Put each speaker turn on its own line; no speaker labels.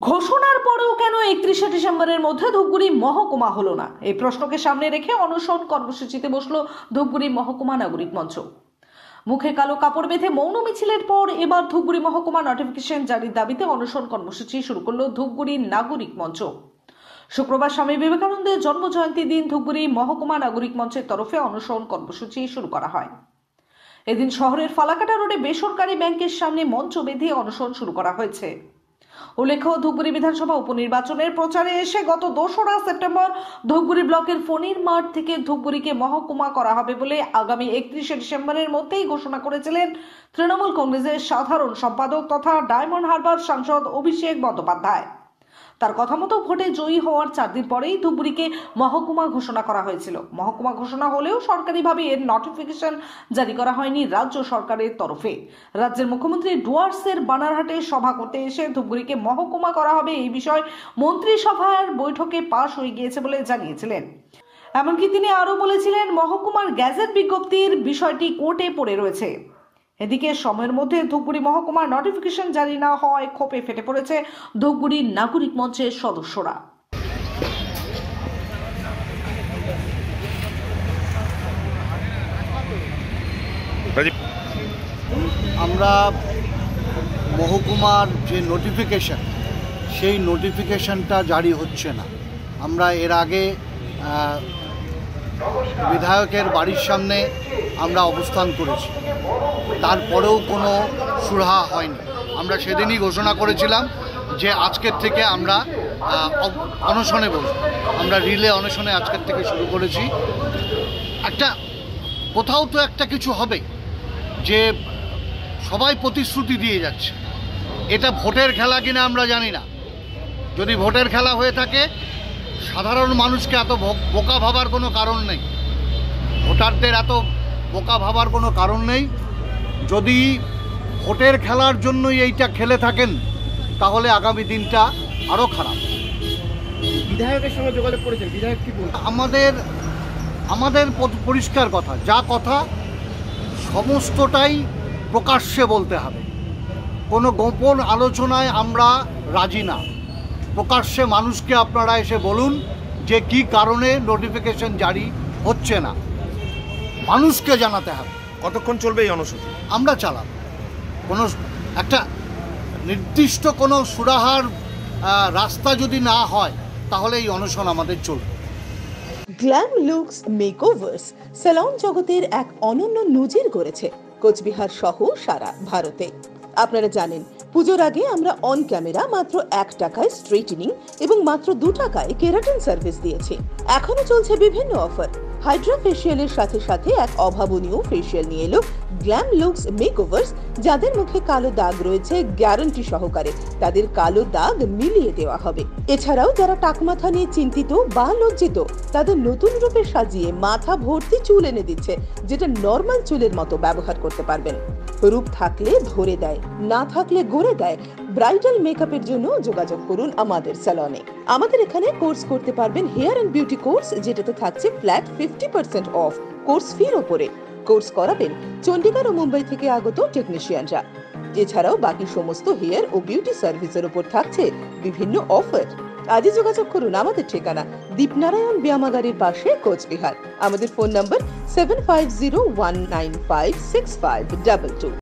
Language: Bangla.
ঘোষণার পরেও কেন 31শে ডিসেম্বরের মধ্যে ধূপগুড়ি মহকুমা হলো না, এই প্রশ্নকে সামনে রেখে অনশন কর্মসূচিতে বসলো ধূপগুড়ি মহকুমা নাগরিক মঞ্চ। মুখে কালো কাপড় বেঁধে মৌন মিছিলের পর এবার ধূপগুড়ি মহকুমা নোটিফিকেশন জারির দাবিতে অনশন কর্মসূচি শুরু করলো ধূপগুড়ি নাগরিক মঞ্চ। শুক্রবার স্বামী বিবেকানন্দের জন্মজয়ন্তী দিন ধূপগুড়ি মহকুমা নাগরিক মঞ্চের তরফে অনশন কর্মসূচি শুরু করা হয়। এদিন শহরের ফালাকাটা রোডে বেসরকারি ব্যাংকের সামনে মঞ্চ বেঁধে অনশন শুরু করা হয়েছে। উল্লেখ্য, ধূপগুড়ি বিধানসভা উপনির্বাচনের প্রচারে এসে গত 2রা সেপ্টেম্বর ধূপগুড়ি ব্লকের ফণির মাঠ থেকে ধূপগুড়িকে মহকুমা করা হবে বলে আগামী 31শে ডিসেম্বরের মধ্যেই ঘোষণা করেছিলেন তৃণমূল কংগ্রেসের সাধারণ সম্পাদক তথা ডায়মন্ড হারবার সাংসদ অভিষেক বন্দ্যোপাধ্যায়। তার কথা মতো ভোটে জয়ী হওয়ার 4 দিন পরেই ধূপগুড়িকে মহকুমা ঘোষণা করা হয়েছিল। মহকুমা ঘোষণা হলেও সরকারিভাবে এর নোটিফিকেশন জারি করা হয়নি রাজ্য সরকারের তরফে। রাজ্যের মুখ্যমন্ত্রী ডুয়ার্সের বানারহাটে সভা করতে এসে ধূপগুড়িকে মহকুমা করা হবে এই বিষয় মন্ত্রিসভার বৈঠকে পাশ হয়ে গিয়েছে বলে জানিয়েছিলেন। এমনকি তিনি আরও বলেছিলেন, মহকুমার গ্যাজেট বিজ্ঞপ্তির বিষয়টি কোর্টে পড়ে রয়েছে। এদিকে সময়ের মধ্যে ধূপগুড়ি মহকুমার নোটিফিকেশন জারি না হওয়ায় ক্ষোভে ফেটে পড়েছে ধূপগুড়ি নাগরিক মঞ্চের সদস্যরা।
আমরা মহকুমার যে নোটিফিকেশন, সেই নোটিফিকেশনটা জারি হচ্ছে না। আমরা এর আগে বিধায়কের বাড়ির সামনে আমরা অবস্থান করেছি, তারপরেও কোনো সুরাহা হয়নি। আমরা সেদিনই ঘোষণা করেছিলাম যে আজকের থেকে আমরা অনশনে বসব। আমরা রিলে অনশনে আজকের থেকে শুরু করেছি। কোথাও তো একটা কিছু হবে, যে সবাই প্রতিশ্রুতি দিয়ে যাচ্ছে। এটা ভোটের খেলা কিনা আমরা জানি না। যদি ভোটের খেলা হয়ে থাকে, সাধারণ মানুষকে এত বোকা ভাবার কোনো কারণ নেই, ভোটারদের এত বোকা ভাবার কোনো কারণ নেই। যদি ভোটের খেলার জন্যই এইটা খেলে থাকেন, তাহলে আগামী দিনটা আরও খারাপ।
বিধায়কের সঙ্গে যোগাযোগ করেছেন, বিধায়ক কি বলছেন?
আমাদের পরিষ্কার কথা, যা কথা সমস্তটাই প্রকাশ্যে বলতে হবে। কোনো গোপন আলোচনায় আমরা রাজি না। প্রকাশ্যে মানুষকে আপনারা এসে বলুন যে কি কারণে নোটিফিকেশন জারি হচ্ছে না, মানুষকে জানাতে হবে।
কতক্ষণ চলবে এই অনশন?
আমরা চালাব। কোনো একটা নির্দিষ্ট কোনো সুরাহার রাস্তা যদি না হয়, তাহলে এই অনশন আমাদের চলবে।
গ্ল্যাম লুকস মেকওভার্স স্যালন জগতের এক অনন্য নজির গড়েছে কোচবিহার সহ সারা ভারতে। আপনারা জানেন, পুজোর আগে আমরা অন ক্যামেরা মাত্র 1 টাকায় স্ট্রেটনিং এবং মাত্র 2 টাকায় কেরাটিন সার্ভিস দিয়েছি। এখনো চলছে বিভিন্ন অফার। হাইড্রা ফেসিয়ালের সাথে সাথে এক অভাবনীয় ফেসিয়াল নিয়ে এলো গ্ল্যাম লুকস মেকওভার্স। যাদের মুখে কালো দাগ রয়েছে, গ্যারান্টি সহকারে তাদের কালো দাগ মিলিয়ে দেওয়া হবে। এছাড়াও যারা টাকমাথা নিয়ে চিন্তিত বা লজ্জিত, তাদের নতুন রূপে সাজিয়ে মাথা ভর্তি চুল এনে দিচ্ছে, যেটা নর্মাল চুলের মতো ব্যবহার করতে পারবেন। রূপ থাকলে ধরে দেয়, না থাকলে গড়ে দেয়। ব্রাইডাল মেকআপের জন্য যোগাযোগ করুন আমাদের স্যালনে। আমাদের এখানে কোর্স করতে পারবেন হেয়ার এন্ড বিউটি কোর্স, যেটাতে থাকছে ফ্ল্যাট 50% অফ কোর্স ফির ওপরে। কোর্স করাবেন চণ্ডীগড় ও মুম্বাই থেকে আগত টেকনিশিয়ানরা। এছাড়াও বাকি সমস্ত হেয়ার ও বিউটি সার্ভিসের উপর থাকছে বিভিন্ন অফার। আজই যোগাযোগ করুন আমাদের ঠিকানা দীপনারায়ণ ব্যায়ামাগারের পাশে, কোচবিহার। আমাদের ফোন নম্বর 7501956522।